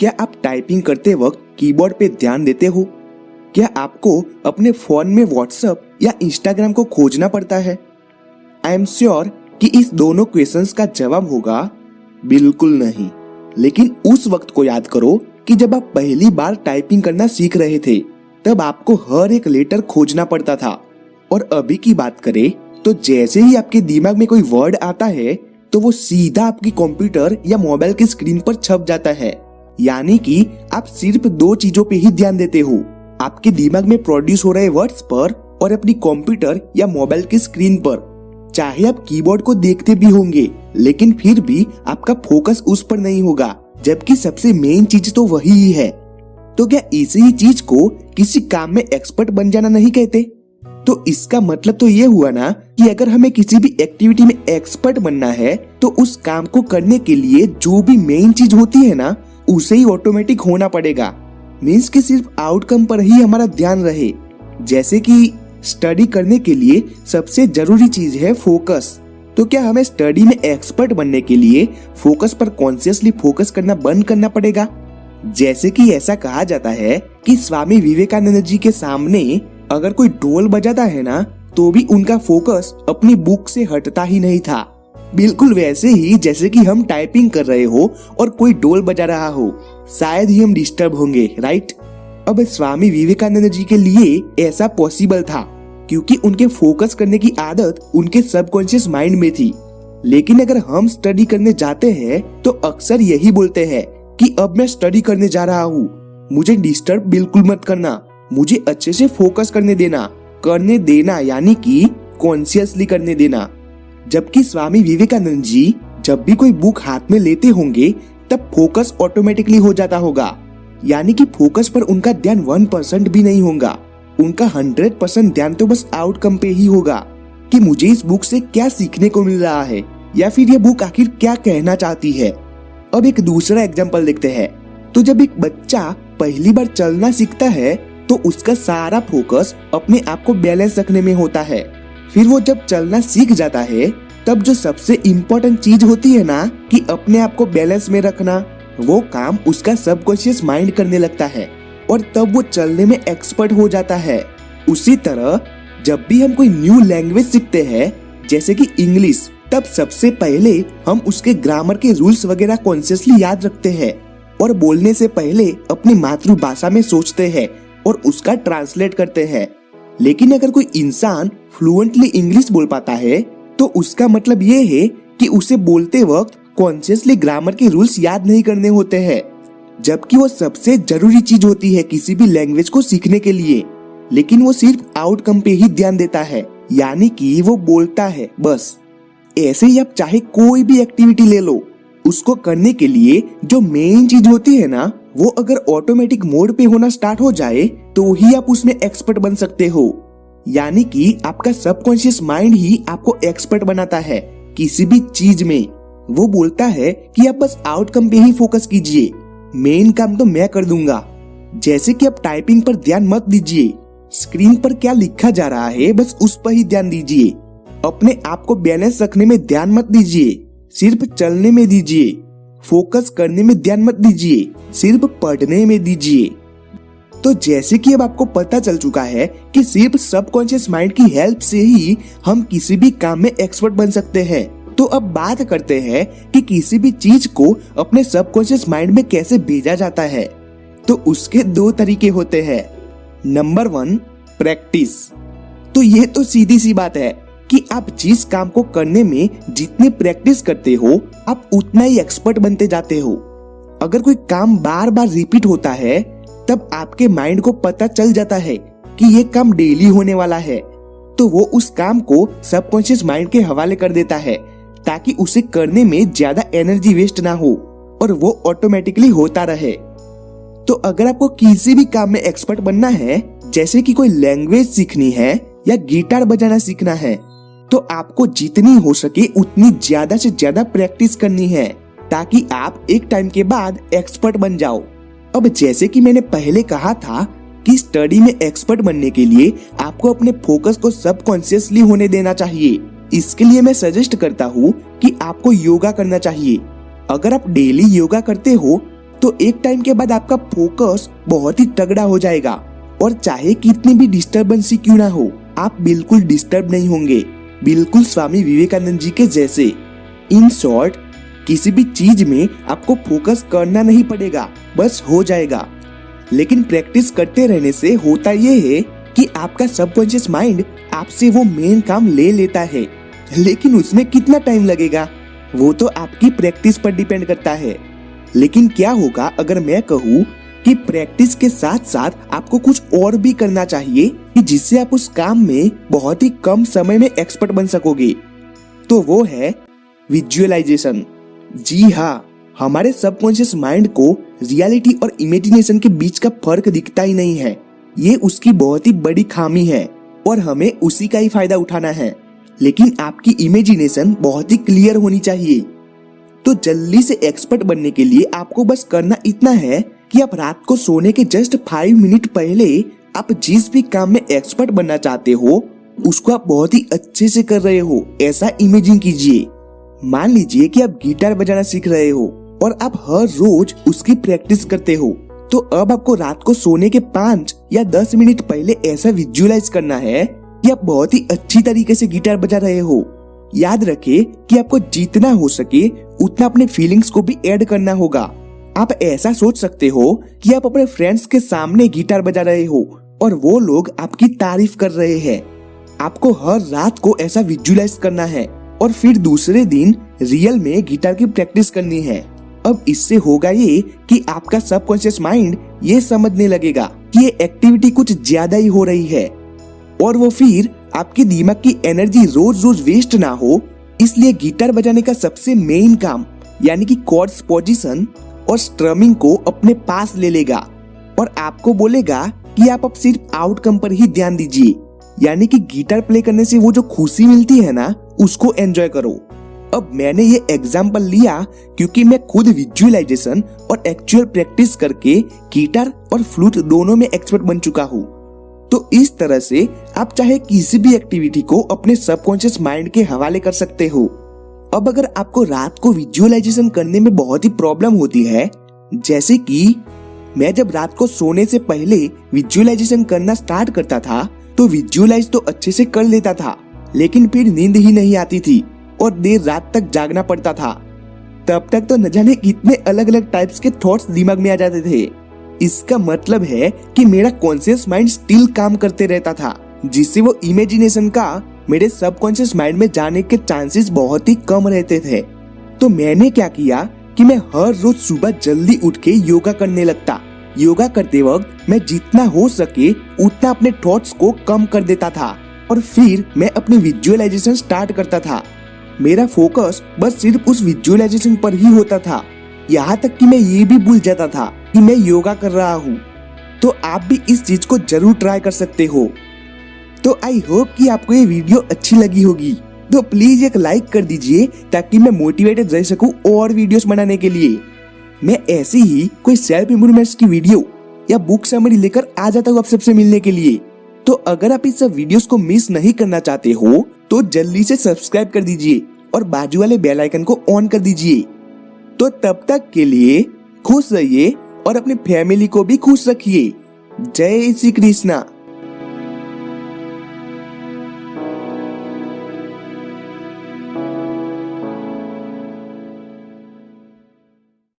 क्या आप टाइपिंग करते वक्त कीबोर्ड पे ध्यान देते हो? क्या आपको अपने फोन में व्हाट्सएप या इंस्टाग्राम को खोजना पड़ता है? आई एम श्योर कि इस दोनों क्वेश्चंस का जवाब होगा बिल्कुल नहीं। लेकिन उस वक्त को याद करो कि जब आप पहली बार टाइपिंग करना सीख रहे थे, तब आपको हर एक लेटर खोजना पड़ता था। और अभी की बात करें तो जैसे ही आपके दिमाग में कोई वर्ड आता है तो वो सीधा आपकी कंप्यूटर या मोबाइल की स्क्रीन पर छप जाता है। यानी कि आप सिर्फ दो चीजों पे ही ध्यान देते हो, आपके दिमाग में प्रोड्यूस हो रहे वर्ड्स पर और अपनी कंप्यूटर या मोबाइल की स्क्रीन पर। चाहे आप कीबोर्ड को देखते भी होंगे, लेकिन फिर भी आपका फोकस उस पर नहीं होगा, जबकि सबसे मेन चीज तो वही ही है। तो क्या इसी ही चीज को किसी काम में एक्सपर्ट बन जाना नहीं कहते? तो इसका मतलब तो ये हुआ ना कि अगर हमें किसी भी एक्टिविटी में एक्सपर्ट बनना है तो उस काम को करने के लिए जो भी मेन चीज होती है ना, उसे ही ऑटोमेटिक होना पड़ेगा। मीन्स कि सिर्फ आउटकम पर ही हमारा ध्यान रहे। जैसे कि स्टडी करने के लिए सबसे जरूरी चीज है फोकस। तो क्या हमें स्टडी में एक्सपर्ट बनने के लिए फोकस पर कॉन्शियसली फोकस करना बंद करना पड़ेगा? जैसे कि ऐसा कहा जाता है कि स्वामी विवेकानंद जी के सामने अगर कोई ढोल बजाता है ना, तो भी उनका फोकस अपनी बुक से हटता ही नहीं था। बिल्कुल वैसे ही जैसे कि हम टाइपिंग कर रहे हो और कोई ढोल बजा रहा हो, शायद ही हम डिस्टर्ब होंगे, राइट? अब स्वामी विवेकानंद जी के लिए ऐसा पॉसिबल था क्योंकि उनके फोकस करने की आदत उनके सबकॉन्शियस माइंड में थी। लेकिन अगर हम स्टडी करने जाते हैं तो अक्सर यही बोलते हैं कि अब मैं स्टडी करने जा रहा हूँ, मुझे डिस्टर्ब बिल्कुल मत करना, मुझे अच्छे से फोकस करने देना यानी कि कॉन्शियसली करने देना। जबकि स्वामी विवेकानंद जी जब भी कोई बुक हाथ में लेते होंगे तब फोकस ऑटोमेटिकली हो जाता होगा। यानी कि फोकस पर उनका ध्यान 1% भी नहीं होगा, उनका 100% ध्यान तो बस आउटकम पे ही होगा कि मुझे इस बुक से क्या सीखने को मिल रहा है या फिर ये बुक आखिर क्या कहना चाहती है। अब एक दूसरा एग्जांपल देखते हैं। तो जब एक बच्चा पहली बार चलना सीखता है तो उसका सारा फोकस अपने आप को बैलेंस रखने में होता है। फिर वो जब चलना सीख जाता है तब जो सबसे इम्पोर्टेंट चीज होती है ना कि अपने आप को बैलेंस में रखना, वो काम उसका सबकॉन्शियस माइंड करने लगता है और तब वो चलने में एक्सपर्ट हो जाता है। उसी तरह जब भी हम कोई न्यू लैंग्वेज सीखते हैं जैसे कि इंग्लिश, तब सबसे पहले हम उसके ग्रामर के रूल्स वगैरह कॉन्शियसली याद रखते हैं और बोलने से पहले अपनी मातृभाषा में सोचते हैं और उसका ट्रांसलेट करते हैं। लेकिन अगर कोई इंसान फ्लुएंटली इंग्लिश बोल पाता है तो उसका मतलब ये है कि उसे बोलते वक्त कॉन्शियसली ग्रामर के रूल्स याद नहीं करने होते हैं, जबकि वो सबसे जरूरी चीज होती है किसी भी लैंग्वेज को सीखने के लिए। लेकिन वो सिर्फ आउटकम पे ही ध्यान देता है, यानी कि वो बोलता है बस। ऐसे ही आप चाहे कोई भी एक्टिविटी ले लो, उसको करने के लिए जो मेन चीज होती है ना, वो अगर ऑटोमेटिक मोड पे होना स्टार्ट हो जाए तो ही आप उसमें एक्सपर्ट बन सकते हो। यानी कि आपका सबकॉन्शियस माइंड ही आपको एक्सपर्ट बनाता है किसी भी चीज में। वो बोलता है कि आप बस आउटकम पे ही फोकस कीजिए, मेन काम तो मैं कर दूंगा। जैसे कि आप टाइपिंग पर ध्यान मत दीजिए, स्क्रीन पर क्या लिखा जा रहा है बस उस पर ही ध्यान दीजिए। अपने आप को बैलेंस रखने में ध्यान मत दीजिए, सिर्फ चलने में दीजिए। फोकस करने में ध्यान मत दीजिए, सिर्फ पढ़ने में दीजिए। तो जैसे कि अब आपको पता चल चुका है कि सिर्फ सबकॉन्शियस माइंड की हेल्प से ही हम किसी भी काम में एक्सपर्ट बन सकते हैं। तो अब बात करते हैं कि किसी भी चीज को अपने सबकॉन्शियस माइंड में कैसे भेजा जाता है। तो उसके दो तरीके होते हैं। Number 1, practice. तो ये तो सीधी सी बात है कि आप जिस काम को करने में जितनी प्रैक्टिस करते हो, आप उतना ही एक्सपर्ट बनते जाते हो। अगर कोई काम बार बार रिपीट होता है तब आपके माइंड को पता चल जाता है कि ये काम डेली होने वाला है, तो वो उस काम को सबकॉन्शियस माइंड के हवाले कर देता है ताकि उसे करने में ज्यादा एनर्जी वेस्ट ना हो और वो ऑटोमेटिकली होता रहे। तो अगर आपको किसी भी काम में एक्सपर्ट बनना है, जैसे कि कोई लैंग्वेज सीखनी है या गिटार बजाना सीखना है, तो आपको जितनी हो सके उतनी ज्यादा से ज्यादा प्रैक्टिस करनी है ताकि आप एक टाइम के बाद एक्सपर्ट बन जाओ। अब जैसे कि मैंने पहले कहा था कि स्टडी में एक्सपर्ट बनने के लिए आपको अपने फोकस को सबकॉन्शियसली होने देना चाहिए। इसके लिए मैं सजेस्ट करता हूँ कि आपको योगा करना चाहिए। अगर आप डेली योगा करते हो तो एक टाइम के बाद आपका फोकस बहुत ही तगड़ा हो जाएगा और चाहे कितनी भी डिस्टर्बेंस क्यों ना हो, आप बिल्कुल डिस्टर्ब नहीं होंगे, बिल्कुल स्वामी विवेकानंद जी के जैसे। इन शॉर्ट, किसी भी चीज में आपको फोकस करना नहीं पड़ेगा, बस हो जाएगा। लेकिन प्रैक्टिस करते रहने से होता ये है कि आपका सबकॉन्शियस माइंड आपसे वो मेन काम ले लेता है। लेकिन उसमें कितना टाइम लगेगा वो तो आपकी प्रैक्टिस पर डिपेंड करता है। लेकिन क्या होगा अगर मैं कहूँ कि प्रैक्टिस के साथ साथ आपको कुछ और भी करना चाहिए कि जिससे आप उस काम में बहुत ही कम समय में एक्सपर्ट बन सकोगे। तो वो है विजुअलाइजेशन। जी हाँ, हमारे सबकॉन्शियस माइंड को रियलिटी और इमेजिनेशन के बीच का फर्क दिखता ही नहीं है। ये उसकी बहुत ही बड़ी खामी है और हमें उसी का ही फायदा उठाना है। लेकिन आपकी इमेजिनेशन बहुत ही क्लियर होनी चाहिए। तो जल्दी से एक्सपर्ट बनने के लिए आपको बस करना इतना है कि आप रात को सोने के जस्ट 5 मिनट पहले आप जिस भी काम में एक्सपर्ट बनना चाहते हो उसको आप बहुत ही अच्छे से कर रहे हो, ऐसा इमेजिन कीजिए। मान लीजिए कि आप गिटार बजाना सीख रहे हो और आप हर रोज उसकी प्रैक्टिस करते हो। तो अब आपको रात को सोने के 5 या 10 मिनट पहले ऐसा विजुअलाइज करना है कि आप बहुत ही अच्छी तरीके से गिटार बजा रहे हो। याद रखें कि आपको जितना हो सके उतना अपने फीलिंग्स को भी ऐड करना होगा। आप ऐसा सोच सकते हो कि आप अपने फ्रेंड्स के सामने गिटार बजा रहे हो और वो लोग आपकी तारीफ कर रहे हैं। आपको हर रात को ऐसा विजुअलाइज करना है और फिर दूसरे दिन रियल में गिटार की प्रैक्टिस करनी है। अब इससे होगा ये कि आपका सबकॉन्शियस माइंड ये समझने लगेगा कि ये एक्टिविटी कुछ ज्यादा ही हो रही है और वो फिर आपके दिमाग की एनर्जी रोज रोज वेस्ट ना हो, इसलिए गिटार बजाने का सबसे मेन काम यानी कि कॉर्ड्स पोजीशन और स्ट्रमिंग को अपने पास ले लेगा और आपको बोलेगा कि आप अब सिर्फ आउटकम पर ही ध्यान दीजिए, यानी कि गिटार प्ले करने से वो जो खुशी मिलती है ना, उसको एंजॉय करो। अब मैंने ये एग्जाम्पल लिया क्योंकि मैं खुद विजुअलाइजेशन और एक्चुअल प्रैक्टिस करके गिटार और फ्लूट दोनों में एक्सपर्ट बन चुका हूँ। तो इस तरह से आप चाहे किसी भी एक्टिविटी को अपने सबकॉन्शियस माइंड के हवाले कर सकते हो। अब अगर आपको रात को विजुअलाइजेशन करने में बहुत ही प्रॉब्लम होती है, जैसे कि मैं जब रात को सोने से पहले विजुअलाइजेशन करना स्टार्ट करता था तो विजुअलाइज तो अच्छे से कर लेता था, लेकिन फिर नींद ही नहीं आती थी और देर रात तक जागना पड़ता था। तब तक तो न जाने कितने अलग अलग टाइप्स के थॉट्स दिमाग में आ जाते थे। इसका मतलब है कि मेरा कॉन्शियस माइंड स्टिल काम करते रहता था, जिससे वो इमेजिनेशन का मेरे सबकॉन्शियस माइंड में जाने के चांसेस बहुत ही कम रहते थे। तो मैंने क्या किया कि मैं हर रोज सुबह जल्दी उठ के योगा करने लगता। योगा करते वक्त मैं जितना हो सके उतना अपने थॉट्स को कम कर देता था और फिर मैं अपनी विजुअलाइजेशन स्टार्ट करता था। मेरा फोकस बस सिर्फ उस विजुअलाइजेशन पर ही होता था, यहाँ तक कि मैं ये भी भूल जाता था कि मैं योगा कर रहा हूँ। तो आप भी इस चीज को जरूर ट्राई कर सकते हो। तो आई होप कि आपको ये वीडियो अच्छी लगी होगी। तो प्लीज एक लाइक कर दीजिए ताकि मैं मोटिवेटेड रह सकूं और वीडियोस बनाने के लिए। मैं ऐसी ही कोई सेल्फ इम्प्रूवमेंट्स की वीडियो या बुक समरी लेकर आ जाता हूँ आप सबसे मिलने के लिए। तो अगर आप इस सब वीडियोस को मिस नहीं करना चाहते हो तो जल्दी से सब्सक्राइब कर दीजिए और बाजू वाले बेल आइकन को ऑन कर दीजिए। तो तब तक के लिए खुश रहिए और अपनी फैमिली को भी खुश रखिए। जय श्री कृष्णा।